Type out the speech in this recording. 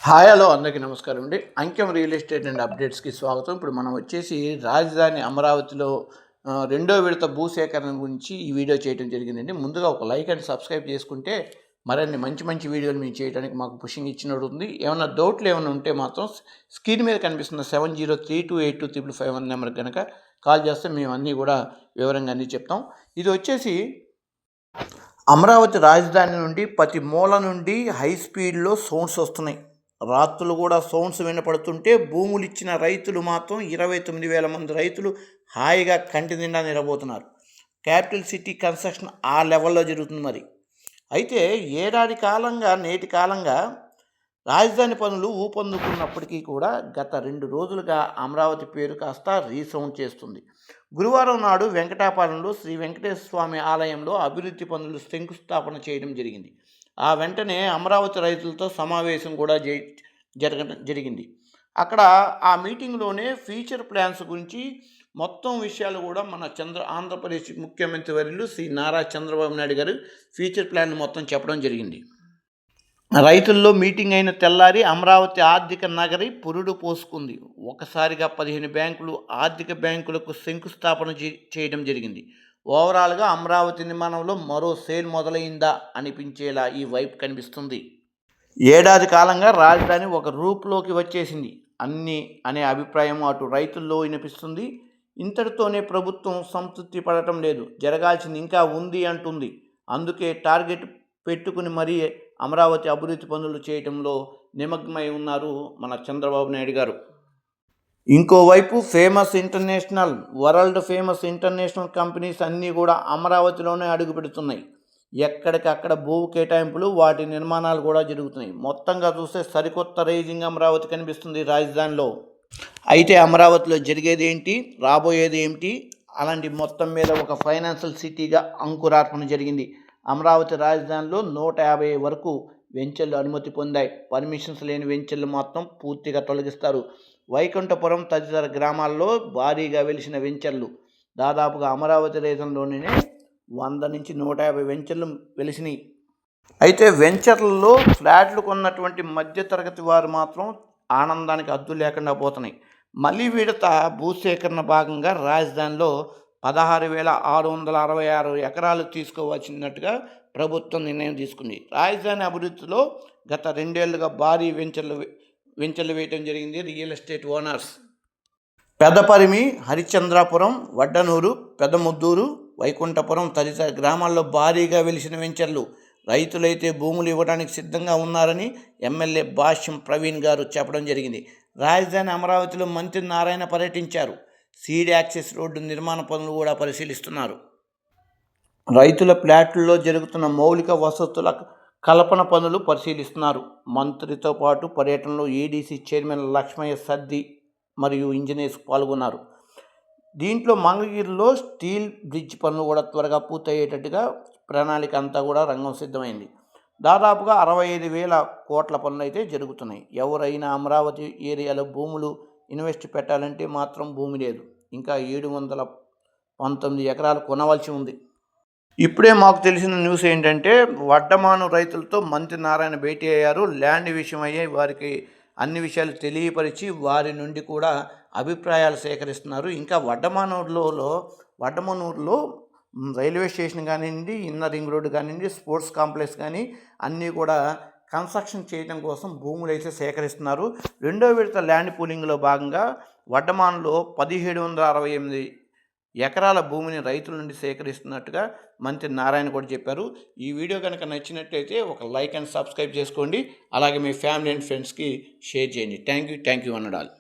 Hi hello అందరికీ నమస్కారం అండి. అంకెం రియల్ ఎస్టేట్ అండ్ అప్డేట్స్కి స్వాగతం. ఇప్పుడు మనం వచ్చేసి రాజధాని అమరావతిలో రెండో విడత భూసేకరణ గురించి ఈ వీడియో చేయడం జరిగిందండి. ముందుగా ఒక లైక్ అండ్ సబ్స్క్రైబ్ చేసుకుంటే మరిన్ని మంచి మంచి వీడియోలు మేము చేయడానికి మాకు పుషింగ్ ఇచ్చినట్టు ఉంది. ఏమైనా డౌట్లు ఏమైనా ఉంటే మాత్రం స్క్రీన్ మీద కనిపిస్తున్న 7032825551 నెంబర్ కనుక కాల్ చేస్తే మేము అన్నీ కూడా వివరంగా అన్నీ చెప్తాం. ఇది వచ్చేసి అమరావతి రాజధాని నుండి ప్రతి మూల నుండి హై స్పీడ్లో సౌండ్స్ వస్తున్నాయి. రాత్రులు కూడా సౌండ్స్ వినపడుతుంటే భూములు ఇచ్చిన రైతులు మాత్రం 29,000 మంది రైతులు హాయిగా కంటి నిండా నిలబోతున్నారు. క్యాపిటల్ సిటీ కన్స్ట్రక్షన్ ఆ లెవెల్లో జరుగుతుంది. మరి అయితే నేటి కాలంగా రాజధాని పనులు ఊపందుకున్నప్పటికీ కూడా గత 2 రోజులుగా అమరావతి పేరు కాస్త రీసౌండ్ చేస్తుంది. గురువారం నాడు వెంకటాపాలెంలో శ్రీ వెంకటేశ్వర స్వామి ఆలయంలో అభివృద్ధి పనులు శంకుస్థాపన చేయడం జరిగింది. ఆ వెంటనే అమరావతి రైతులతో సమావేశం కూడా జరిగింది. అక్కడ ఆ మీటింగ్లోనే ఫ్యూచర్ ప్లాన్స్ గురించి మొత్తం విషయాలు కూడా మన ఆంధ్రప్రదేశ్ ముఖ్యమంత్రి వర్యులు శ్రీ నారా చంద్రబాబు నాయుడు గారు ఫ్యూచర్ ప్లాన్ మొత్తం చెప్పడం జరిగింది. రైతుల్లో మీటింగ్ అయిన తెల్లారి అమరావతి ఆర్థిక నగరి పురుడు పోసుకుంది. ఒకసారిగా 15 బ్యాంకులు ఆర్థిక బ్యాంకులకు శంకుస్థాపన చేయడం జరిగింది. ఓవరాల్గా అమరావతి నిర్మాణంలో మరో సేల్ మొదలైందా అనిపించేలా ఈ వైపు కనిపిస్తుంది. ఏడాది కాలంగా రాజధాని ఒక రూపులోకి వచ్చేసింది అనే అభిప్రాయం అటు రైతుల్లో వినిపిస్తుంది. ఇంతటితోనే ప్రభుత్వం సంతృప్తి పడటం లేదు, జరగాల్సింది ఇంకా ఉంది అంటుంది. అందుకే టార్గెట్ పెట్టుకుని మరీ అమరావతి అభివృద్ధి పనులు చేయడంలో నిమగ్నమై ఉన్నారు మన చంద్రబాబు నాయుడు గారు. ఇంకోవైపు వరల్డ్ ఫేమస్ ఇంటర్నేషనల్ కంపెనీస్ అన్నీ కూడా అమరావతిలోనే అడుగు పెడుతున్నాయి. ఎక్కడికక్కడ భూ కేటాయింపులు, వాటి నిర్మాణాలు కూడా జరుగుతున్నాయి. మొత్తంగా చూస్తే సరికొత్త రైజింగ్ అమరావతి కనిపిస్తుంది రాజధానిలో. అయితే అమరావతిలో జరిగేది ఏంటి, రాబోయేది ఏమిటి, అలాంటి మొత్తం మీద ఒక ఫైనాన్షియల్ సిటీగా అంకురార్పణ జరిగింది. అమరావతి రాజధానిలో 150 వరకు వెంచర్లు అనుమతి పొందాయి. పర్మిషన్స్ లేని వెంచర్లు మొత్తం పూర్తిగా తొలగిస్తారు. వైకుంఠపురం తదితర గ్రామాల్లో భారీగా వెలిసిన వెంచర్లు దాదాపుగా అమరావతి రీజన్లోనే 100 నుంచి 150 వెంచర్లు వెలిసినాయి. అయితే వెంచర్లలో ఫ్లాట్లు కొన్నటువంటి మధ్యతరగతి వారు మాత్రం ఆనందానికి హద్దు లేకుండా పోతున్నాయి. మళ్ళీ విడత భూసేకరణ భాగంగా రాజధానిలో 16,666 ఎకరాలు తీసుకోవాల్సినట్టుగా ప్రభుత్వం నిర్ణయం తీసుకుంది. రాజధాని అభివృద్ధిలో గత 2 ఏళ్లుగా భారీ వెంచర్లు వేయటం జరిగింది real estate owners. Pedaparimi, Harishchandrapuram, Vaddanuru, Pedamudduru, Vaikunthapuram తదితర గ్రామాల్లో భారీగా వెలిసిన వెంచర్లు. రైతులైతే భూములు ఇవ్వడానికి సిద్ధంగా ఉన్నారని ఎమ్మెల్యే భాష్యం ప్రవీణ్ గారు చెప్పడం జరిగింది. రాజధాని అమరావతిలో మంత్రి నారాయణ పర్యటించారు. సీడ్ యాక్సెస్ రోడ్డు నిర్మాణ పనులు కూడా పరిశీలిస్తున్నారు. రైతుల ప్లాట్లలో జరుగుతున్న మౌలిక వసతుల కల్పన పనులు పరిశీలిస్తున్నారు. మంత్రితో పాటు పర్యటనలో ఏడీసీ చైర్మన్ లక్ష్మయ్య సద్ది మరియు ఇంజనీర్స్ పాల్గొన్నారు. దీంట్లో మంగళగిరిలో స్టీల్ బ్రిడ్జ్ పనులు కూడా త్వరగా పూర్తయ్యేటట్టుగా ప్రణాళిక అంతా కూడా రంగం సిద్ధమైంది. దాదాపుగా 65,000 కోట్ల పనులు అయితే జరుగుతున్నాయి. ఎవరైనా అమరావతి ఏరియాలో భూములు ఇన్వెస్ట్ పెట్టాలంటే మాత్రం భూమి లేదు. ఇంకా 719 ఎకరాలు కొనవలసి ఉంది. ఇప్పుడే మాకు తెలిసిన న్యూస్ ఏంటంటే వడ్డమాను రైతులతో మంత్రి నారాయణ భేటీ అయ్యారు. ల్యాండ్ విషయం అయ్యే వారికి అన్ని విషయాలు తెలియపరిచి వారి నుండి కూడా అభిప్రాయాలు సేకరిస్తున్నారు. ఇంకా వడ్డమనూరులో రైల్వే స్టేషన్ కానివ్వండి, ఇన్నర్ రింగ్ రోడ్డు కానివ్వండి, స్పోర్ట్స్ కాంప్లెక్స్ కానీ అన్నీ కూడా కన్స్ట్రక్షన్ చేయడం కోసం భూములు అయితే సేకరిస్తున్నారు. రెండో విడత ల్యాండ్ పూలింగ్లో భాగంగా వడ్డమాన్లో 1768 ఎకరాల భూమిని రైతుల నుండి సేకరిస్తున్నట్టుగా మంత్రి నారాయణ కూడా చెప్పారు. ఈ వీడియో కనుక నచ్చినట్లయితే ఒక లైక్ అండ్ సబ్స్క్రైబ్ చేసుకోండి. అలాగే మీ ఫ్యామిలీ అండ్ ఫ్రెండ్స్కి షేర్ చేయండి. Thank you అన్నడాలు.